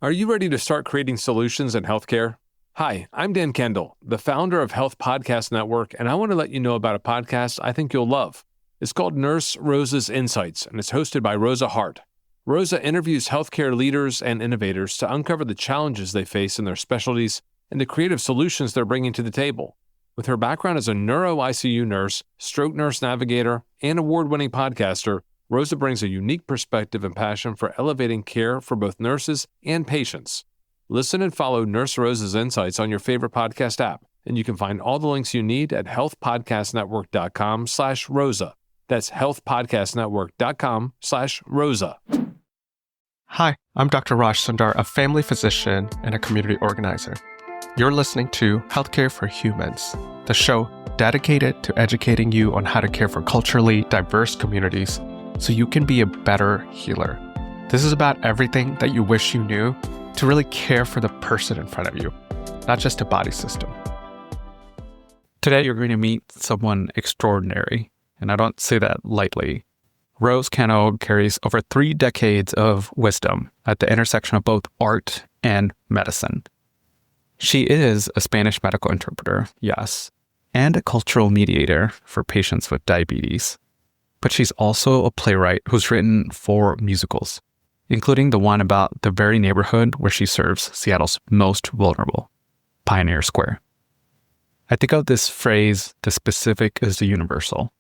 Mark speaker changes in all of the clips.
Speaker 1: Are you ready to start creating solutions in healthcare? Hi, I'm Dan Kendall, the founder of Health Podcast Network, and I want to let you know about a podcast I think you'll love. It's called Nurse Rosa's Insights, and it's hosted by Rosa Hart. Rosa interviews healthcare leaders and innovators to uncover the challenges they face in their specialties and the creative solutions they're bringing to the table. With her background as a neuro-ICU nurse, stroke nurse navigator, and award-winning podcaster, Rosa brings a unique perspective and passion for elevating care for both nurses and patients. Listen and follow Nurse Rosa's Insights on your favorite podcast app, and you can find all the links you need at healthpodcastnetwork.com/Rosa. That's healthpodcastnetwork.com/Rosa.
Speaker 2: Hi, I'm Dr. Raj Sundar, a family physician and a community organizer. You're listening to Healthcare for Humans, the show dedicated to educating you on how to care for culturally diverse communities so you can be a better healer. This is about everything that you wish you knew to really care for the person in front of you, not just a body system. Today, you're going to meet someone extraordinary, and I don't say that lightly. Rose Cano carries over 3 decades of wisdom at the intersection of both art and medicine. She is a Spanish medical interpreter, yes, and a cultural mediator for patients with diabetes. But she's also a playwright who's written 4 musicals, including the one about the very neighborhood where she serves Seattle's most vulnerable, Pioneer Square. I think of this phrase, the specific is the universal.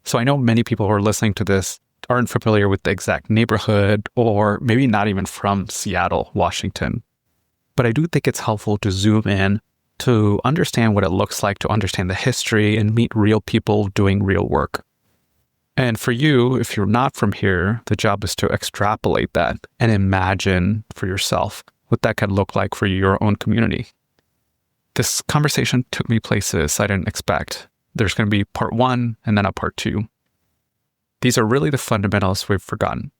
Speaker 2: So I know many people who are listening to this aren't familiar with the exact neighborhood or maybe not even from Seattle, Washington. But I do think it's helpful to zoom in to understand what it looks like to understand the history and meet real people doing real work. And for you, if you're not from here, the job is to extrapolate that and imagine for yourself what that could look like for your own community. This conversation took me places I didn't expect. There's going to be part 1 and then a part 2. These are really the fundamentals we've forgotten.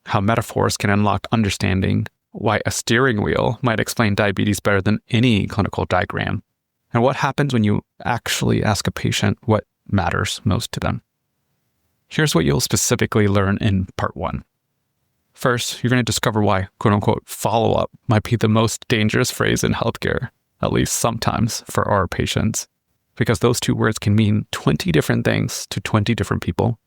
Speaker 2: How metaphors can unlock understanding, why a steering wheel might explain diabetes better than any clinical diagram, and what happens when you actually ask a patient what matters most to them. Here's what you'll specifically learn in part 1. First, you're going to discover why, quote-unquote, follow-up might be the most dangerous phrase in healthcare, at least sometimes for our patients, because those 2 words can mean 20 different things to 20 different people.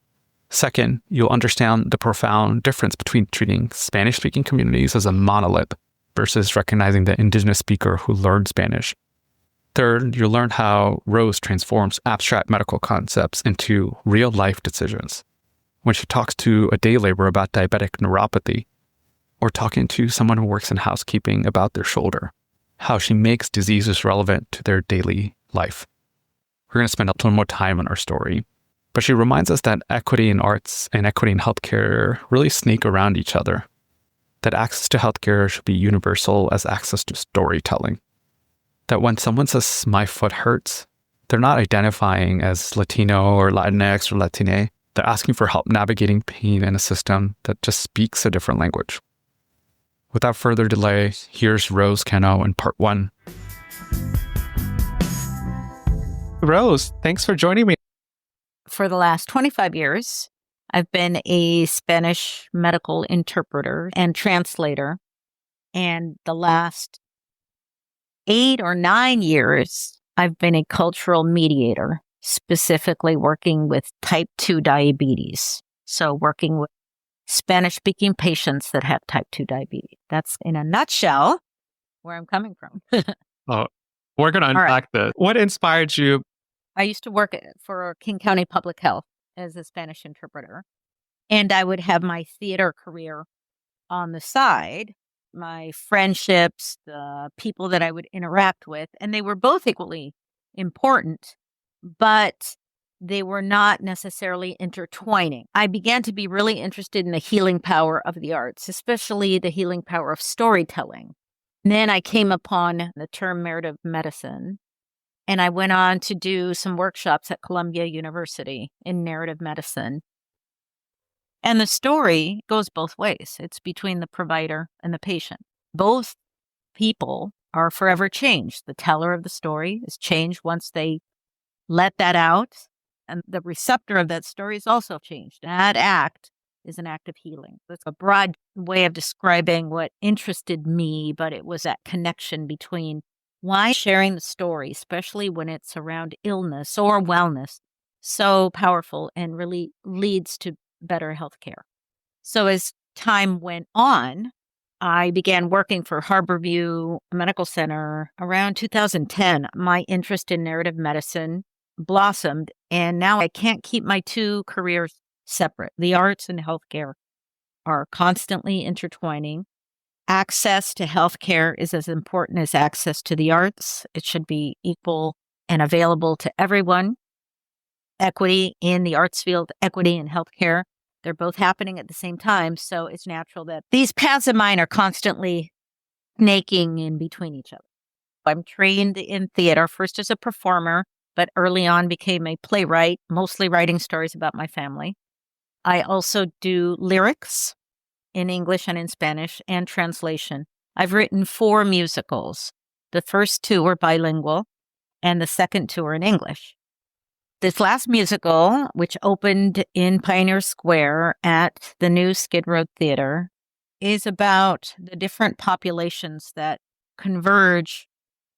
Speaker 2: Second, you'll understand the profound difference between treating Spanish-speaking communities as a monolith versus recognizing the indigenous speaker who learned Spanish. Third, you'll learn how Rose transforms abstract medical concepts into real-life decisions. When she talks to a day laborer about diabetic neuropathy, or talking to someone who works in housekeeping about their shoulder, how she makes diseases relevant to their daily life. We're going to spend a little more time on our story, but she reminds us that equity in arts and equity in healthcare really sneak around each other, that access to healthcare should be universal as access to storytelling. That when someone says, my foot hurts, they're not identifying as Latino or Latinx or Latine. They're asking for help navigating pain in a system that just speaks a different language. Without further delay, here's Rose Cano in part 1. Rose, thanks for joining me.
Speaker 3: For the last 25 years, I've been a Spanish medical interpreter and translator. And the last 8 or 9 years, I've been a cultural mediator, specifically working with type 2 diabetes. So working with Spanish-speaking patients that have type 2 diabetes. That's in a nutshell where I'm coming from.
Speaker 2: Oh, we're going to unpack this. What inspired you?
Speaker 3: I used to work for King County Public Health as a Spanish interpreter, and I would have my theater career on the side, my friendships, the people that I would interact with, and they were both equally important, but they were not necessarily intertwining. I began to be really interested in the healing power of the arts, especially the healing power of storytelling. And then I came upon the term narrative medicine, and I went on to do some workshops at Columbia University in narrative medicine. And the story goes both ways. It's between the provider and the patient. Both people are forever changed. The teller of the story is changed once they let that out. And the receptor of that story is also changed. That act is an act of healing. That's a broad way of describing what interested me, but it was that connection between why sharing the story, especially when it's around illness or wellness, so powerful and really leads to better healthcare. So as time went on, I began working for Harborview Medical Center around 2010. My interest in narrative medicine blossomed, and now I can't keep my two careers separate. The arts and healthcare are constantly intertwining. Access to healthcare is as important as access to the arts. It should be equal and available to everyone. Equity in the arts field, equity in healthcare, they're both happening at the same time. So it's natural that these paths of mine are constantly snaking in between each other. I'm trained in theater, first as a performer, but early on became a playwright, mostly writing stories about my family. I also do lyrics in English and in Spanish and translation. I've written 4 musicals. The first 2 were bilingual and the second 2 are in English. This last musical, which opened in Pioneer Square at the new Skid Row Theater, is about the different populations that converge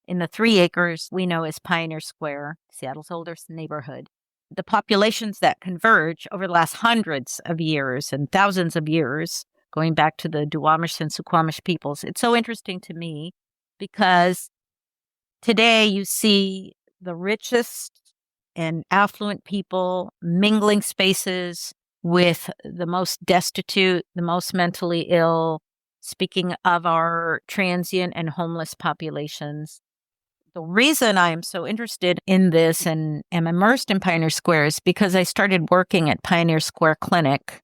Speaker 3: in the 3 acres we know as Pioneer Square, Seattle's oldest neighborhood. The populations that converge over the last hundreds of years and thousands of years, going back to the Duwamish and Suquamish peoples. It's so interesting to me because today you see the richest and affluent people mingling spaces with the most destitute, the most mentally ill, speaking of our transient and homeless populations. The reason I am so interested in this and am immersed in Pioneer Square is because I started working at Pioneer Square Clinic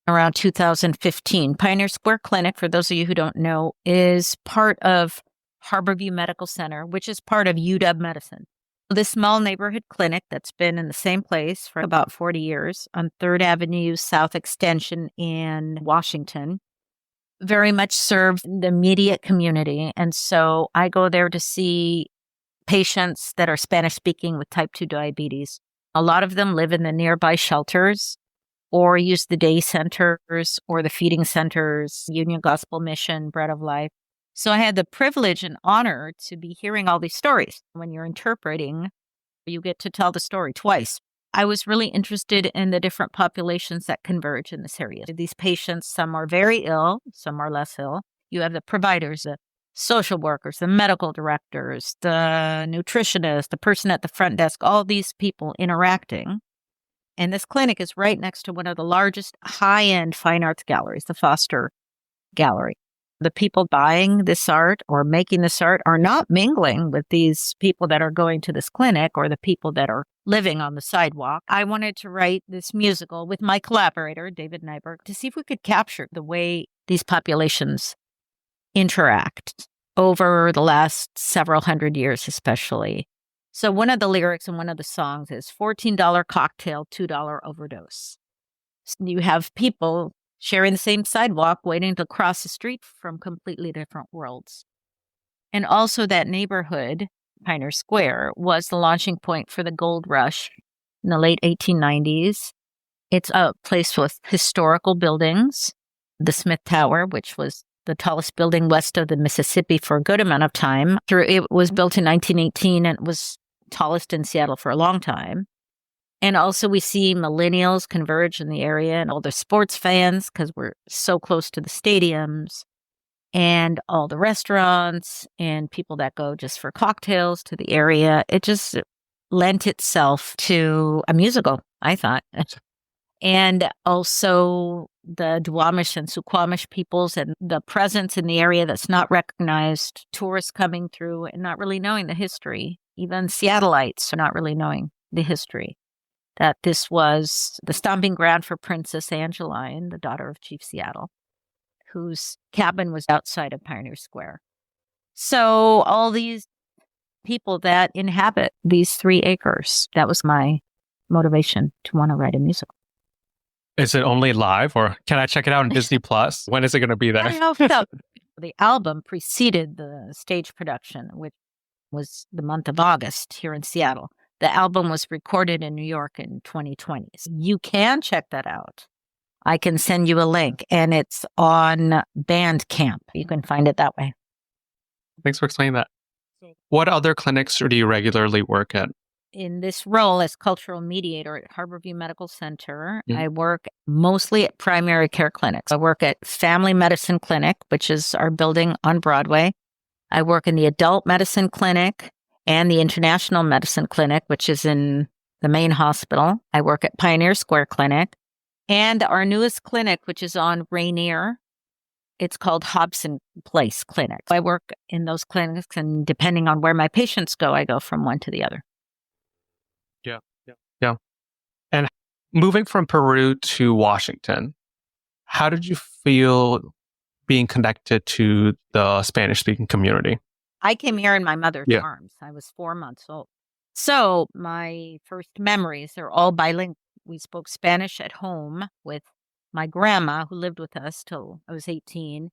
Speaker 3: around 2015. Pioneer Square Clinic, for those of you who don't know, is part of Harborview Medical Center, which is part of UW Medicine. This small neighborhood clinic that's been in the same place for about 40 years on 3rd Avenue South Extension in Washington very much serves the immediate community. And so I go there to see patients that are Spanish speaking with type 2 diabetes. A lot of them live in the nearby shelters or use the day centers or the feeding centers, Union Gospel Mission, Bread of Life. So I had the privilege and honor to be hearing all these stories. When you're interpreting, you get to tell the story twice. I was really interested in the different populations that converge in this area. These patients, some are very ill, some are less ill. You have the providers, the social workers, the medical directors, the nutritionist, the person at the front desk, all these people interacting. And this clinic is right next to one of the largest high-end fine arts galleries, the Foster Gallery. The people buying this art or making this art are not mingling with these people that are going to this clinic or the people that are living on the sidewalk. I wanted to write this musical with my collaborator, David Nyberg, to see if we could capture the way these populations interact over the last several hundred years, especially. So one of the lyrics in one of the songs is $14 cocktail, $2 overdose. So you have people sharing the same sidewalk, waiting to cross the street from completely different worlds. And also that neighborhood, Pioneer Square, was the launching point for the gold rush in the late 1890s. It's a place with historical buildings, the Smith Tower, which was the tallest building west of the Mississippi for a good amount of time. It was built in 1918 and it was tallest in Seattle for a long time. And also we see millennials converge in the area and all the sports fans because we're so close to the stadiums and all the restaurants and people that go just for cocktails to the area. It just lent itself to a musical, I thought. And also the Duwamish and Suquamish peoples and the presence in the area that's not recognized, tourists coming through and not really knowing the history. Even Seattleites are not really knowing the history. That this was the stomping ground for Princess Angeline, the daughter of Chief Seattle, whose cabin was outside of Pioneer Square. So all these people that inhabit these 3 acres, that was my motivation to want to write a musical.
Speaker 2: Is it only live or can I check it out on Disney Plus? When is it going to be there?
Speaker 3: I hope so. The album preceded the stage production, which was the month of August here in Seattle. The album was recorded in New York in 2020. So you can check that out I can send you a link, and it's on Bandcamp. You can find it that way.
Speaker 2: Thanks for explaining that. What other clinics do you regularly work at?
Speaker 3: In this role as cultural mediator at Harborview Medical Center,
Speaker 2: Mhm.
Speaker 3: I work mostly at primary care clinics. I work at Family Medicine Clinic, which is our building on Broadway. I work in the Adult Medicine Clinic and the International Medicine Clinic, which is in the main hospital. I work at Pioneer Square Clinic and our newest clinic, which is on Rainier. It's called Hobson Place Clinic. I work in those clinics, and depending on where my patients go, I go from one to the other.
Speaker 2: Yeah. And moving from Peru to Washington, how did you feel being connected to the Spanish-speaking community?
Speaker 3: I came here in my mother's
Speaker 2: Yeah.
Speaker 3: arms. I was 4 months old. So my first memories are all bilingual. We spoke Spanish at home with my grandma, who lived with us till I was 18,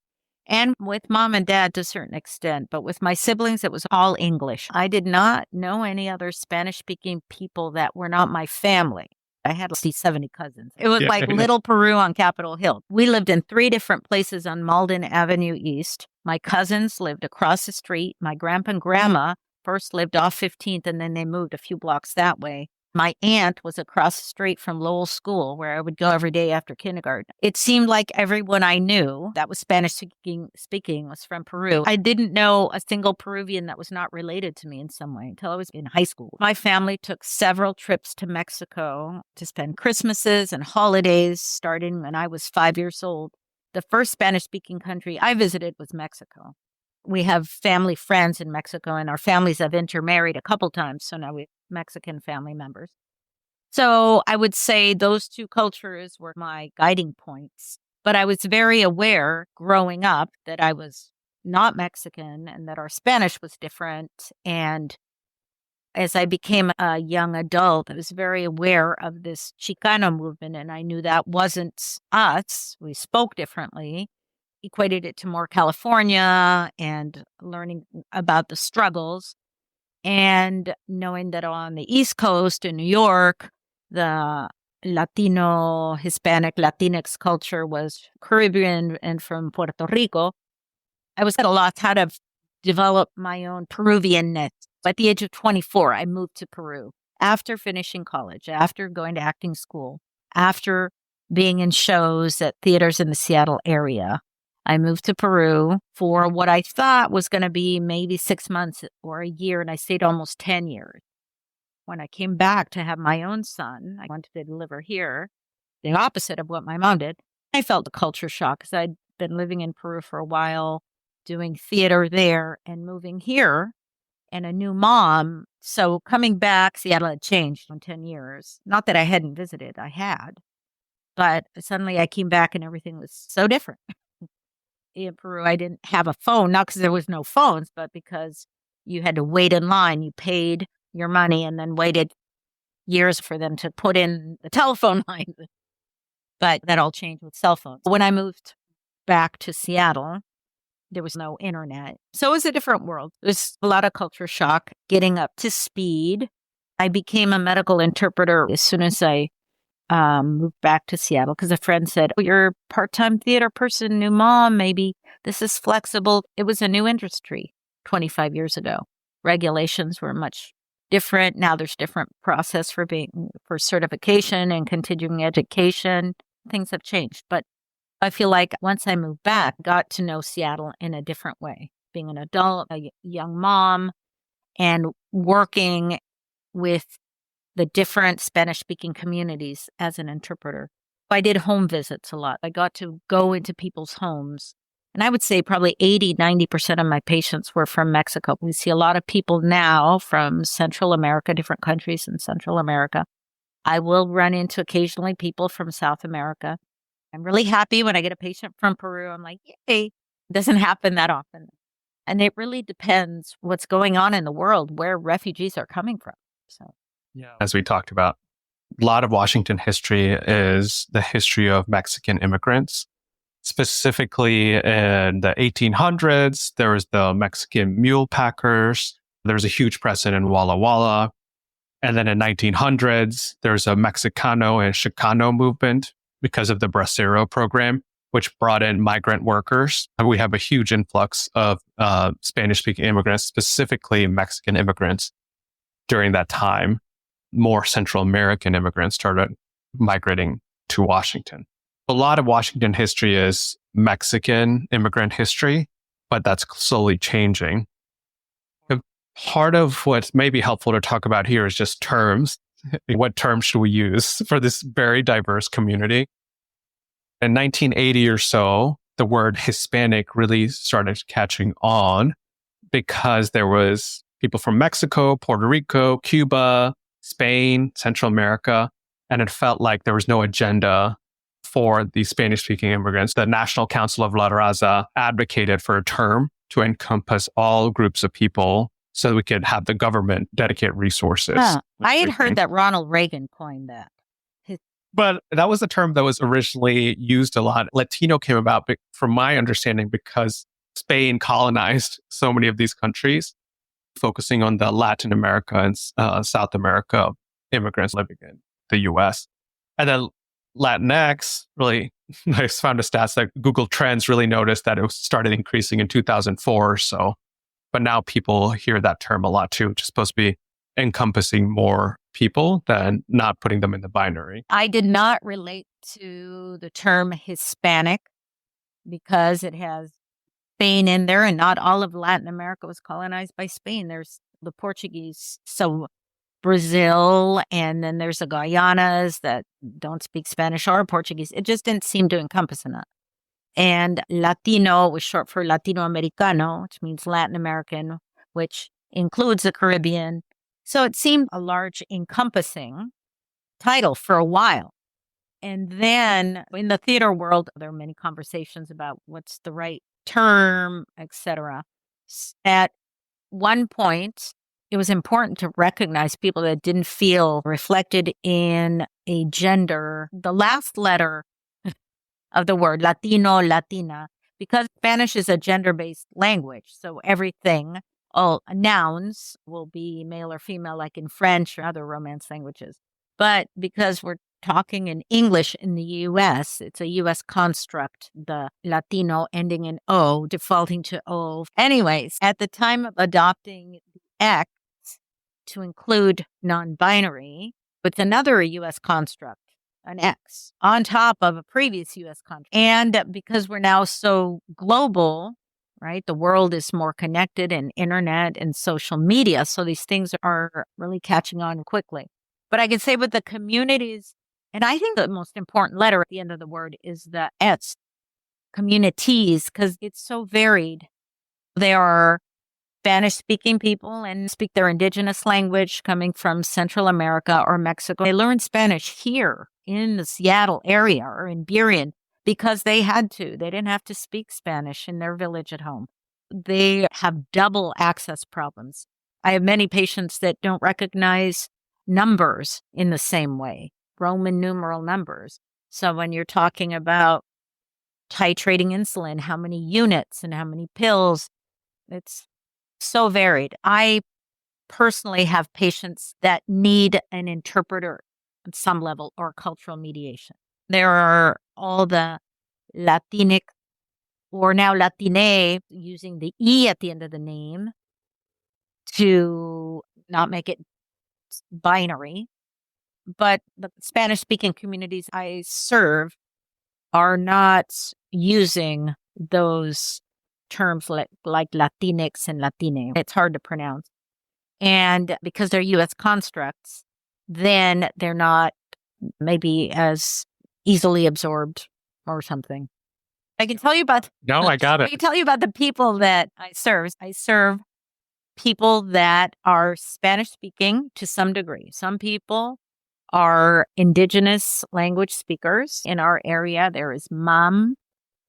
Speaker 3: and with mom and dad to a certain extent. But with my siblings, it was all English. I did not know any other Spanish-speaking people that were not my family. I had 70 cousins. It was like little Peru on Capitol Hill. We lived in 3 different places on Malden Avenue East. My cousins lived across the street. My grandpa and grandma first lived off 15th, and then they moved a few blocks that way. My aunt was across the street from Lowell School, where I would go every day after kindergarten. It seemed like everyone I knew that was Spanish speaking was from Peru. I didn't know a single Peruvian that was not related to me in some way until I was in high school. My family took several trips to Mexico to spend Christmases and holidays, starting when I was 5 years old. The first Spanish-speaking country I visited was Mexico. We have family friends in Mexico, and our families have intermarried a couple times, so now we have Mexican family members. So I would say those 2 cultures were my guiding points. But I was very aware growing up that I was not Mexican and that our Spanish was different. And as I became a young adult, I was very aware of this Chicano movement, and I knew that wasn't us. We spoke differently. Equated it to more California and learning about the struggles, and knowing that on the East Coast in New York, the Latino, Hispanic, Latinx culture was Caribbean and from Puerto Rico. I was at a loss how to develop my own Peruvianness. At the age of 24, I moved to Peru after finishing college, after going to acting school, after being in shows at theaters in the Seattle area. I moved to Peru for what I thought was going to be maybe 6 months or a year, and I stayed almost 10 years. When I came back to have my own son, I wanted to deliver here, the opposite of what my mom did. I felt a culture shock because I'd been living in Peru for a while, doing theater there, and moving here, and a new mom. So coming back, Seattle had changed in 10 years. Not that I hadn't visited, I had. But suddenly I came back and everything was so different. In Peru, I didn't have a phone, not because there was no phones, but because you had to wait in line. You paid your money and then waited years for them to put in the telephone line. But that all changed with cell phones. When I moved back to Seattle, there was no internet. So it was a different world. There's a lot of culture shock, getting up to speed. I became a medical interpreter as soon as I moved back to Seattle because a friend said, "Oh, you're a part-time theater person, new mom, maybe this is flexible." It was a new industry 25 years ago. Regulations were much different. Now there's different process for certification and continuing education. Things have changed. But I feel like once I moved back, got to know Seattle in a different way, being an adult, a young mom, and working with the different Spanish-speaking communities as an interpreter. I did home visits a lot. I got to go into people's homes. And I would say probably 80-90% of my patients were from Mexico. We see a lot of people now from Central America, different countries in Central America. I will run into occasionally people from South America. I'm really happy when I get a patient from Peru. I'm like, yay. It doesn't happen that often. And it really depends what's going on in the world, where refugees are coming from. So.
Speaker 2: Yeah. As we talked about, a lot of Washington history is the history of Mexican immigrants. Specifically in the 1800s, there was the Mexican mule packers. There was a huge presence in Walla Walla. And then in 1900s, there's a Mexicano and Chicano movement. because of the Bracero program, which brought in migrant workers. And we have a huge influx of Spanish-speaking immigrants, specifically Mexican immigrants during that time. More Central American immigrants started migrating to Washington. A lot of Washington history is Mexican immigrant history, but that's slowly changing. Part of what's maybe helpful to talk about here is just terms. What terms should we use for this very diverse community? In 1980 or so, the word Hispanic really started catching on because there was people from Mexico, Puerto Rico, Cuba, Spain, Central America, and it felt like there was no agenda for the Spanish-speaking immigrants. The National Council of La Raza advocated for a term to encompass all groups of people so we could have the government dedicate resources.
Speaker 3: I had heard that Ronald Reagan coined that.
Speaker 2: But that was a term that was originally used a lot. Latino came about, from my understanding, because Spain colonized so many of these countries, focusing on the Latin America and South America immigrants living in the US. And then Latinx, really, I found a stats that Google Trends really noticed that it started increasing in 2004 or so. But now people hear that term a lot too, which is supposed to be encompassing more people than not putting them in the binary.
Speaker 3: I did not relate to the term Hispanic because it has Spain in there, and not all of Latin America was colonized by Spain. There's the Portuguese, so Brazil, and then there's the Guyanas that don't speak Spanish or Portuguese. It just didn't seem to encompass enough. And Latino was short for Latino Americano, which means Latin American, which includes the Caribbean. So it seemed a large encompassing title for a while. And then in the theater world, there are many conversations about what's the right term, etc. At one point, it was important to recognize people that didn't feel reflected in a gender, the last letter of the word, Latino, Latina, because Spanish is a gender-based language. So everything, all nouns will be male or female, like in French or other Romance languages. But because we're talking in English in the U.S., it's a U.S. construct, the Latino ending in O, defaulting to O. Anyways, at the time of adopting the X to include non-binary, it's another U.S. construct, an X, on top of a previous U.S. construct. And because we're now so global, right, the world is more connected and internet and social media, so these things are really catching on quickly. But I can say with the communities, and I think the most important letter at the end of the word is the S, communities, because it's so varied. There are Spanish-speaking people and speak their indigenous language coming from Central America or Mexico. They learn Spanish here in the Seattle area or in Burien because they had to. They didn't have to speak Spanish in their village at home. They have double access problems. I have many patients that don't recognize numbers in the same way, Roman numeral numbers. So when you're talking about titrating insulin, how many units and how many pills, it's so varied. I personally have patients that need an interpreter at some level or cultural mediation. There are all the Latinx or now Latine using the E at the end of the name to not make it binary. But the Spanish-speaking communities I serve are not using those terms like Latinx and Latine. It's hard to pronounce. And because they're U.S. constructs, then they're not maybe as easily absorbed or something. I can tell you about...
Speaker 2: No, I got it.
Speaker 3: I can tell you about the people that I serve. I serve people that are Spanish-speaking to some degree. Some people are indigenous language speakers. In our area, there is MAM,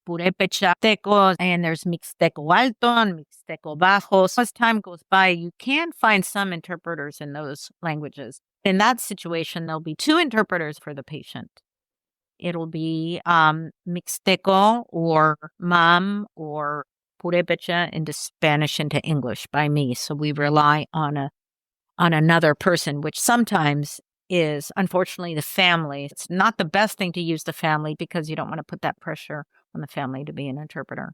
Speaker 3: Purépecha, Teco, and there's Mixteco Alto and Mixteco Bajo. So as time goes by, you can find some interpreters in those languages. In that situation, there'll be two interpreters for the patient. It'll be Mixteco or MAM or Purépecha into Spanish into English by me. So we rely on another person, which sometimes is unfortunately the family. It's not the best thing to use the family because you don't want to put that pressure on the family to be an interpreter.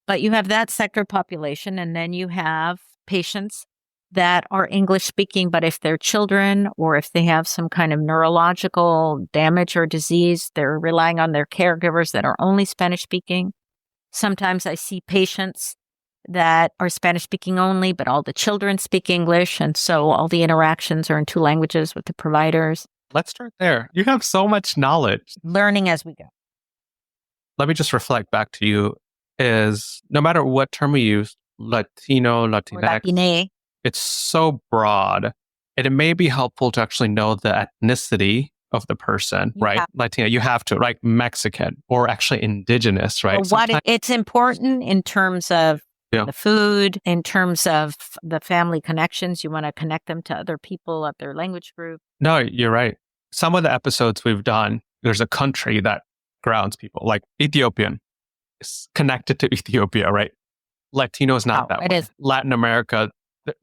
Speaker 3: But you have that sector population, and then you have patients that are English speaking, but if they're children or if they have some kind of neurological damage or disease, they're relying on their caregivers that are only Spanish speaking. Sometimes I see patients that are Spanish speaking only, but all the children speak English. And so all the interactions are in two languages with the providers.
Speaker 2: Let's start there. You have so much knowledge.
Speaker 3: Learning as we go.
Speaker 2: Let me just reflect back to you is no matter what term we use, Latino,
Speaker 3: Or
Speaker 2: Latinx,
Speaker 3: Latine.
Speaker 2: it's so broad. And it may be helpful to actually know the ethnicity of the person,
Speaker 3: You
Speaker 2: right?
Speaker 3: have-
Speaker 2: Latino, you have to, right? Mexican or actually indigenous, right?
Speaker 3: Or what it's important in terms of
Speaker 2: Yeah.
Speaker 3: the food, in terms of the family connections. You want to connect them to other people of their language group.
Speaker 2: No, you're right. Some of the episodes we've done, there's a country that grounds people, like Ethiopian is connected to Ethiopia, right? Latino is not
Speaker 3: Oh,
Speaker 2: that
Speaker 3: it
Speaker 2: way.
Speaker 3: is.
Speaker 2: Latin America,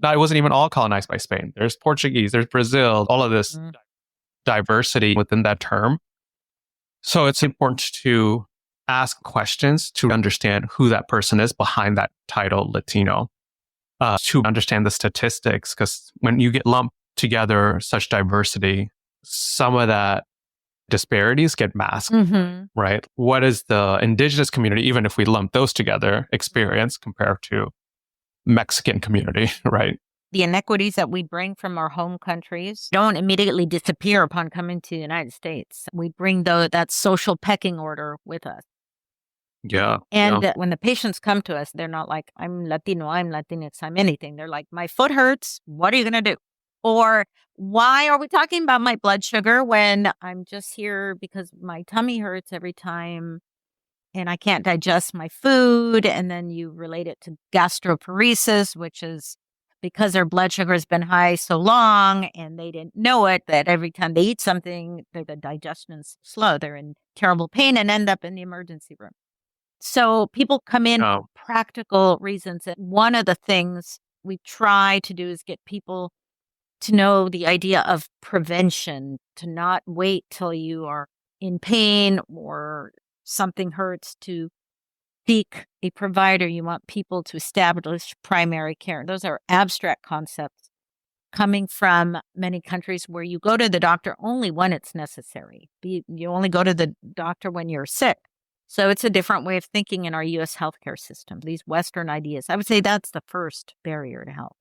Speaker 2: that wasn't even all colonized by Spain. There's Portuguese, there's Brazil, all of this
Speaker 3: Mhm.
Speaker 2: diversity within that term. So it's important to ask questions to understand who that person is behind that title, Latino, to understand the statistics. Because when you get lumped together such diversity, some of that disparities get masked,
Speaker 3: Mm-hmm.
Speaker 2: right? What is the indigenous community, even if we lump those together, experience compared to Mexican community, right?
Speaker 3: The inequities that we bring from our home countries don't immediately disappear upon coming to the United States. We bring that social pecking order with us.
Speaker 2: Yeah.
Speaker 3: And
Speaker 2: yeah.
Speaker 3: when the patients come to us, they're not like, I'm Latino, I'm Latinx, I'm anything. They're like, my foot hurts. What are you going to do? Or why are we talking about my blood sugar when I'm just here because my tummy hurts every time and I can't digest my food? And then you relate it to gastroparesis, which is because their blood sugar has been high so long and they didn't know it, that every time they eat something, the digestion is slow. They're in terrible pain and end up in the emergency room. So people come in
Speaker 2: Oh.
Speaker 3: for practical reasons. And one of the things we try to do is get people to know the idea of prevention, to not wait till you are in pain or something hurts to seek a provider. You want people to establish primary care. Those are abstract concepts coming from many countries where you go to the doctor only when it's necessary. You only go to the doctor when you're sick. So it's a different way of thinking in our U.S. healthcare system, these Western ideas. I would say that's the first barrier to health.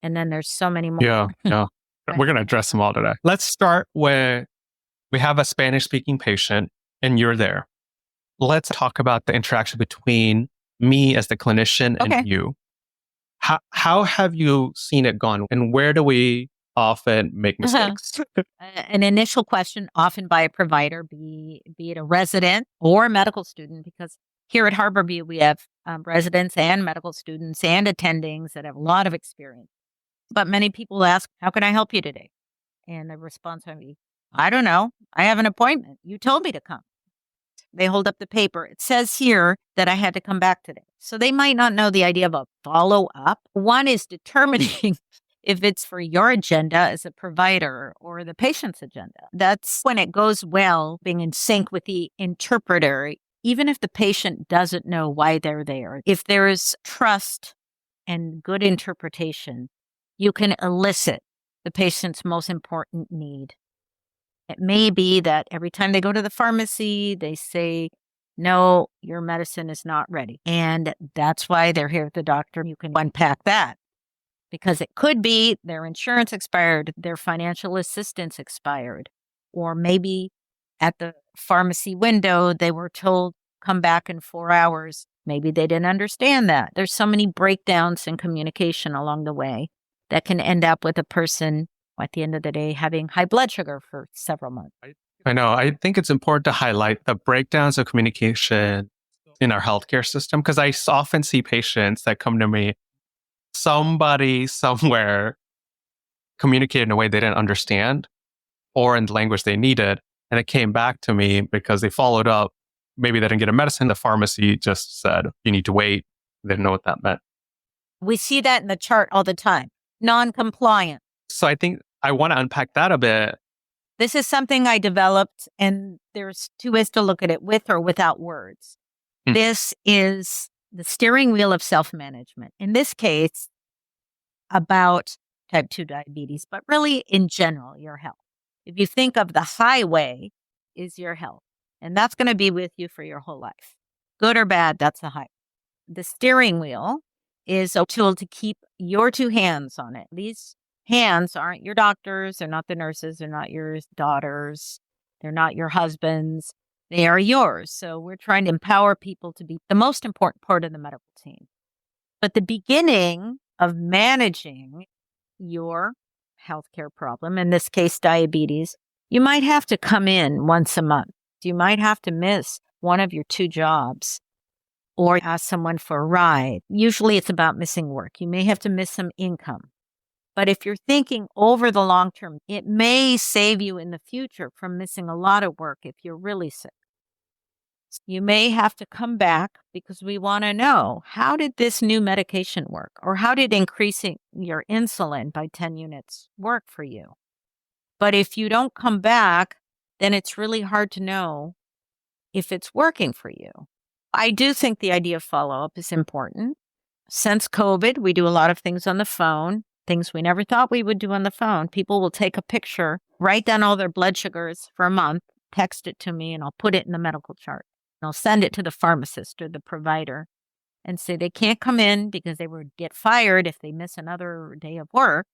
Speaker 3: And then there's so many more.
Speaker 2: Yeah. Yeah.
Speaker 3: Right.
Speaker 2: We're going to address them all today. Let's start with we have a Spanish speaking patient and you're there. Let's talk about the interaction between me as the clinician
Speaker 3: Okay.
Speaker 2: and you. How have you seen it gone and where do we often make mistakes?
Speaker 3: An initial question, often by a provider, be it a resident or a medical student, because here at Harborview, we have residents and medical students and attendings that have a lot of experience. But many people ask, how can I help you today? And the response would be, I don't know. I have an appointment. You told me to come. They hold up the paper. It says here that I had to come back today. So they might not know the idea of a follow-up. One is determining if it's for your agenda as a provider or the patient's agenda. That's when it goes well, being in sync with the interpreter, even if the patient doesn't know why they're there. If there is trust and good interpretation, you can elicit the patient's most important need. It may be that every time they go to the pharmacy, they say, no, your medicine is not ready. And that's why they're here at the doctor. You can unpack that because it could be their insurance expired, their financial assistance expired, or maybe at the pharmacy window, they were told, come back in 4 hours. Maybe they didn't understand that. There's so many breakdowns in communication along the way that can end up with a person at the end of the day having high blood sugar for several months.
Speaker 2: I know. I think it's important to highlight the breakdowns of communication in our healthcare system because I often see patients that come to me, somebody somewhere communicated in a way they didn't understand or in the language they needed. And it came back to me because they followed up. Maybe they didn't get a medicine. The pharmacy just said, you need to wait. They didn't know what that meant.
Speaker 3: We see that in the chart all the time. Non-compliant.
Speaker 2: So I think I want to unpack that a bit.
Speaker 3: This is something I developed, and there's two ways to look at it, with or without words. This is the steering wheel of self-management. In this case, about type 2 diabetes, but really in general, your health. If you think of the highway is your health, and that's going to be with you for your whole life. Good or bad, that's the highway. The steering wheel is a tool to keep your two hands on it. These hands aren't your doctors, they're not the nurses, they're not your daughters, they're not your husbands, they are yours. So we're trying to empower people to be the most important part of the medical team. But the beginning of managing your healthcare problem, in this case, diabetes, you might have to come in once a month. You might have to miss one of your two jobs or ask someone for a ride. Usually it's about missing work. You may have to miss some income. But if you're thinking over the long term, it may save you in the future from missing a lot of work if you're really sick. You may have to come back because we want to know, how did this new medication work? Or how did increasing your insulin by 10 units work for you? But if you don't come back, then it's really hard to know if it's working for you. I do think the idea of follow-up is important. Since COVID, we do a lot of things on the phone, things we never thought we would do on the phone. People will take a picture, write down all their blood sugars for a month, text it to me, and I'll put it in the medical chart. And I'll send it to the pharmacist or the provider and say they can't come in because they would get fired if they miss another day of work,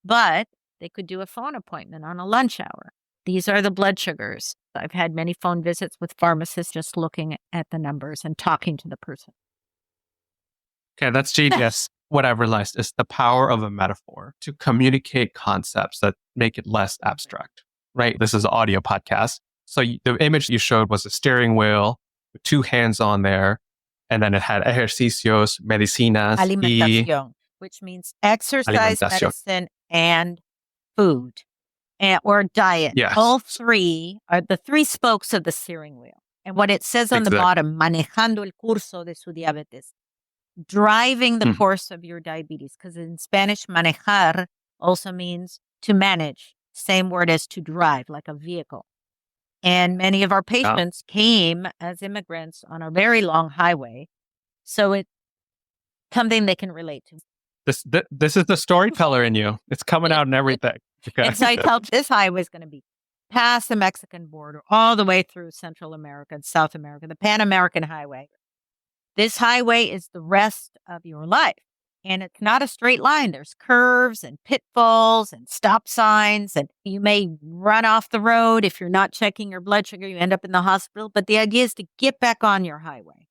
Speaker 3: but they could do a phone appointment on a lunch hour. These are the blood sugars. I've had many phone visits with pharmacists just looking at the numbers and talking to the person.
Speaker 2: Okay, that's genius. What I've realized is the power of a metaphor to communicate concepts that make it less abstract, right? This is an audio podcast. So the image you showed was a steering wheel with two hands on there. And then it had ejercicios, medicinas,
Speaker 3: Alimentación, which means exercise,
Speaker 2: alimentación.
Speaker 3: medicine, and food. Or diet.
Speaker 2: Yes.
Speaker 3: All three are the three spokes of the steering wheel. And what it says on the bottom, manejando el curso de su diabetes, driving the course of your diabetes. Because in Spanish, manejar also means to manage. Same word as to drive, like a vehicle. And many of our patients came as immigrants on a very long highway. So it's something they can relate to.
Speaker 2: This is the storyteller in you. It's coming out in everything. Okay.
Speaker 3: And so I told this highway is going to be past the Mexican border, all the way through Central America and South America, the Pan American Highway. This highway is the rest of your life. And it's not a straight line. There's curves and pitfalls and stop signs. And you may run off the road. If you're not checking your blood sugar, you end up in the hospital. But the idea is to get back on your highway.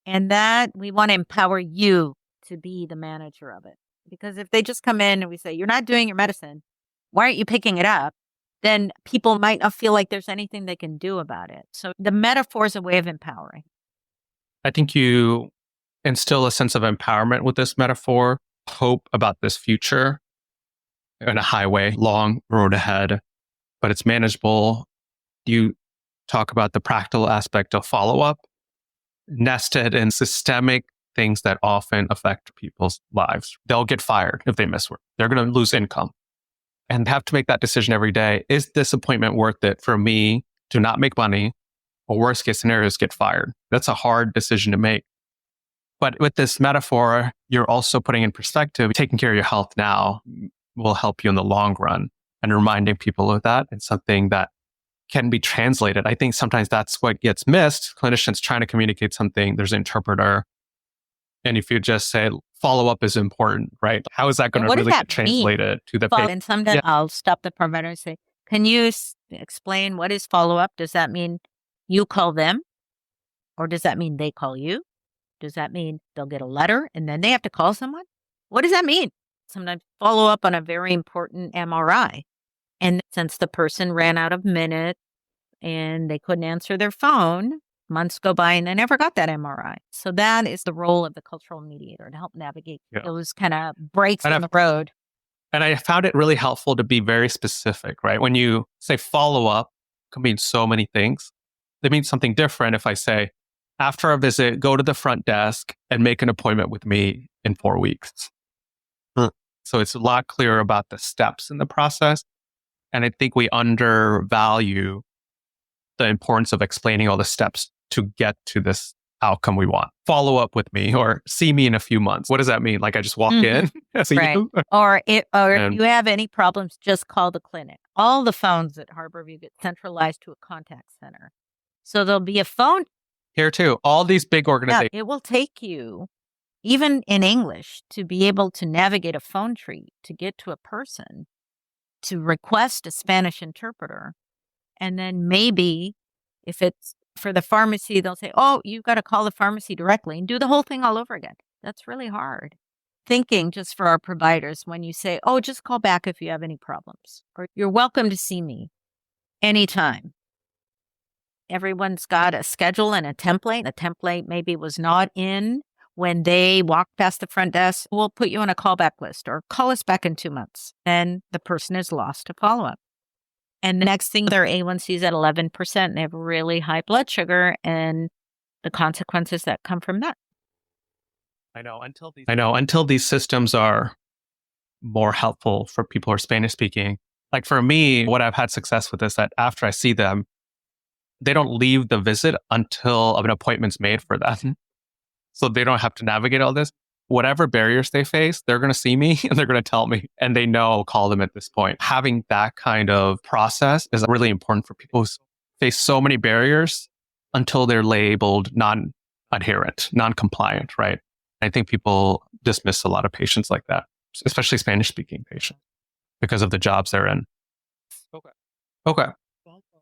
Speaker 3: And that we want to empower you to be the manager of it. Because if they just come in and we say, you're not doing your medicine, why aren't you picking it up? Then people might not feel like there's anything they can do about it. So the metaphor is a way of empowering.
Speaker 2: I think you instill a sense of empowerment with this metaphor, hope about this future and a highway, long road ahead, but it's manageable. You talk about the practical aspect of follow-up, nested in systemic things that often affect people's lives. They'll get fired if they miss work. They're going to lose income and have to make that decision every day. Is this appointment worth it for me to not make money, or worst case scenarios, get fired? That's a hard decision to make. But with this metaphor, you're also putting in perspective, taking care of your health now will help you in the long run, and reminding people of that. It's something that can be translated. I think sometimes that's what gets missed. Clinicians trying to communicate something, there's an interpreter. And if you just say follow-up is important, right? How is that going to really get translated to the patient?
Speaker 3: And sometimes I'll stop the provider and say, can you explain what is follow-up? Does that mean you call them? Or does that mean they call you? Does that mean they'll get a letter and then they have to call someone? What does that mean? Sometimes follow up on a very important MRI. And since the person ran out of minutes and they couldn't answer their phone, months go by and they never got that MRI. So that is the role of the cultural mediator, to help navigate those kind of breaks in the road.
Speaker 2: And I found it really helpful to be very specific, right? When you say follow up, it can mean so many things. It means something different if I say, after a visit, go to the front desk and make an appointment with me in 4 weeks. So it's a lot clearer about the steps in the process. And I think we undervalue the importance of explaining all the steps to get to this outcome we want. Follow up with me or see me in a few months. What does that mean? Like I just walk in, see
Speaker 3: Right.
Speaker 2: you?
Speaker 3: Or
Speaker 2: And-
Speaker 3: if you have any problems, just call the clinic. All the phones at Harborview get centralized to a contact center. So there'll be a phone.
Speaker 2: Here too, all these big organizations.
Speaker 3: It will take you, even in English, to be able to navigate a phone tree, to get to a person, to request a Spanish interpreter. And then maybe if it's for the pharmacy, they'll say, oh, you've got to call the pharmacy directly and do the whole thing all over again. That's really hard. Thinking just for our providers when you say, oh, just call back if you have any problems, or you're welcome to see me anytime. Everyone's got a schedule and a template. The template maybe was not in when they walked past the front desk. We'll put you on a callback list or call us back in 2 months. Then the person is lost to follow up. And the next thing, their A1C is at 11%. And they have really high blood sugar and the consequences that come from that.
Speaker 2: I know until these systems are more helpful for people who are Spanish speaking. Like for me, what I've had success with is that after I see them, they don't leave the visit until an appointment's made for them. So they don't have to navigate all this. Whatever barriers they face, they're going to see me and they're going to tell me, and they know I'll call them at this point. Having that kind of process is really important for people who face so many barriers until they're labeled non-adherent, non-compliant, right? I think people dismiss a lot of patients like that, especially Spanish-speaking patients, because of the jobs they're in. Okay.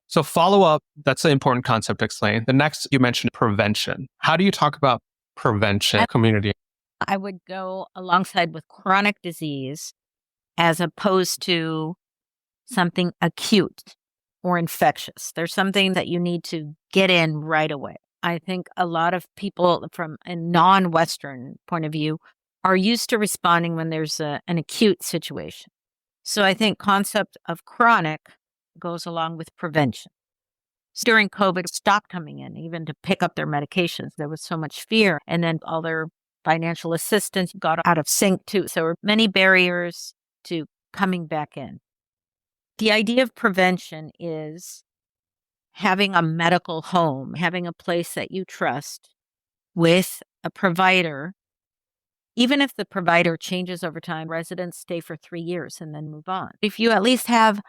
Speaker 2: So follow-up, that's an important concept to explain. The next, you mentioned prevention. How do you talk about prevention community?
Speaker 3: I would go alongside with chronic disease as opposed to something acute or infectious. There's something that you need to get in right away. I think a lot of people from a non-Western point of view are used to responding when there's an acute situation. So I think concept of chronic goes along with prevention. During COVID, stopped coming in even to pick up their medications. There was so much fear. And then all their financial assistance got out of sync too. So there were many barriers to coming back in. The idea of prevention is having a medical home, having a place that you trust with a provider. Even if the provider changes over time, residents stay for 3 years and then move on. If you at least have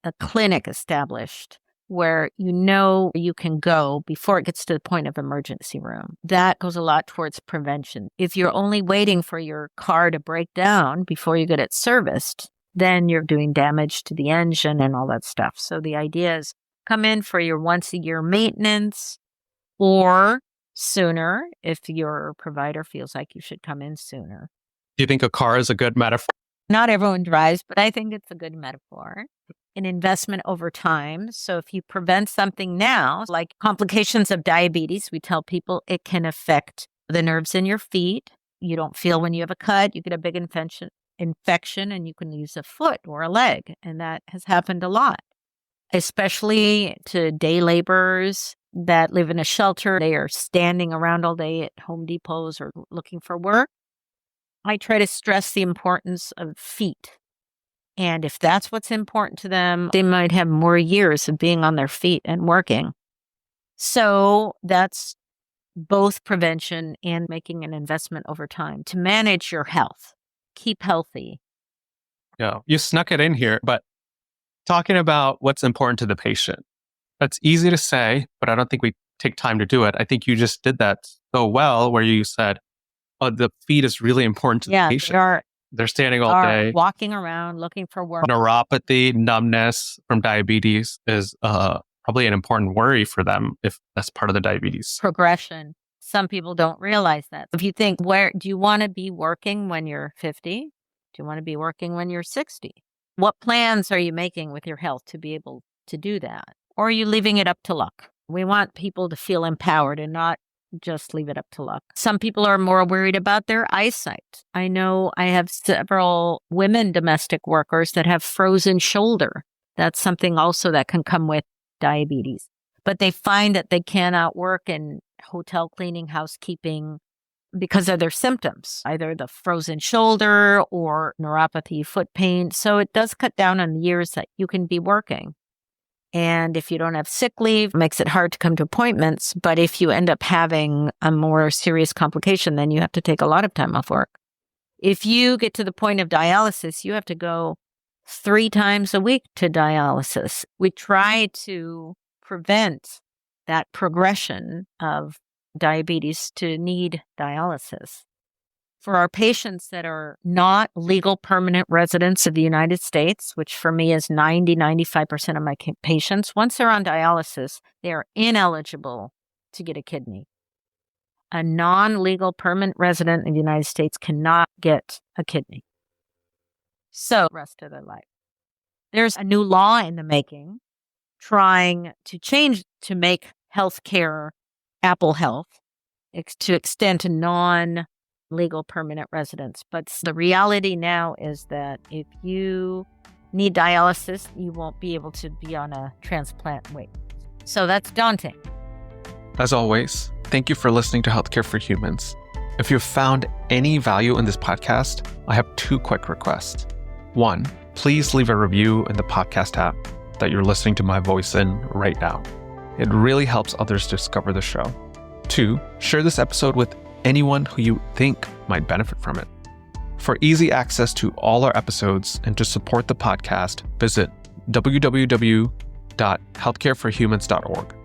Speaker 3: a clinic established where you know you can go before it gets to the point of emergency room, that goes a lot towards prevention. If you're only waiting for your car to break down before you get it serviced, then you're doing damage to the engine and all that stuff. So the idea is come in for your once a year maintenance or sooner if your provider feels like you should come in sooner.
Speaker 2: Do you think a car is a good metaphor?
Speaker 3: Not everyone drives, but I think it's a good metaphor. An investment over time. So if you prevent something now, like complications of diabetes, we tell people it can affect the nerves in your feet. You don't feel when you have a cut, you get a big infection and you can lose a foot or a leg. And that has happened a lot, especially to day laborers that live in a shelter. They are standing around all day at Home Depots or looking for work. I try to stress the importance of feet. And if that's what's important to them, they might have more years of being on their feet and working. So that's both prevention and making an investment over time to manage your health, keep healthy.
Speaker 2: Yeah, you snuck it in here, but talking about what's important to the patient. That's easy to say, but I don't think we take time to do it. I think you just did that so well where you said, oh, the feet is really important to the patient. They're standing all day.
Speaker 3: Walking around, looking for work.
Speaker 2: Neuropathy, numbness from diabetes is probably an important worry for them if that's part of the diabetes
Speaker 3: progression. Some people don't realize that. If you think, where do you want to be working when you're 50? Do you want to be working when you're 60? What plans are you making with your health to be able to do that? Or are you leaving it up to luck? We want people to feel empowered and not just leave it up to luck. Some people are more worried about their eyesight. I know I have several women domestic workers that have frozen shoulder. That's something also that can come with diabetes. But they find that they cannot work in hotel cleaning, housekeeping, because of their symptoms, either the frozen shoulder or neuropathy, foot pain. So it does cut down on the years that you can be working. And if you don't have sick leave, it makes it hard to come to appointments. But if you end up having a more serious complication, then you have to take a lot of time off work. If you get to the point of dialysis, you have to go 3 times a week to dialysis. We try to prevent that progression of diabetes to need dialysis. For our patients that are not legal permanent residents of the United States, which for me is 95% of my patients, once they're on dialysis, they are ineligible to get a kidney. A non-legal permanent resident of the United States cannot get a kidney. So, the rest of their life. There's a new law in the making trying to change to make healthcare Apple Health to extend to non-legal permanent residents. But the reality now is that if you need dialysis, you won't be able to be on a transplant wait. So that's daunting.
Speaker 2: As always, thank you for listening to Healthcare for Humans. If you've found any value in this podcast, I have 2 quick requests. 1, please leave a review in the podcast app that you're listening to my voice in right now. It really helps others discover the show. 2, share this episode with anyone who you think might benefit from it. For easy access to all our episodes and to support the podcast, visit www.healthcareforhumans.org.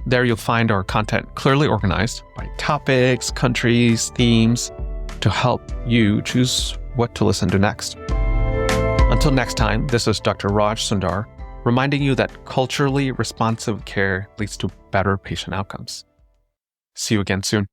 Speaker 2: There you'll find our content clearly organized by topics, countries, themes, to help you choose what to listen to next. Until next time, this is Dr. Raj Sundar, reminding you that culturally responsive care leads to better patient outcomes. See you again soon.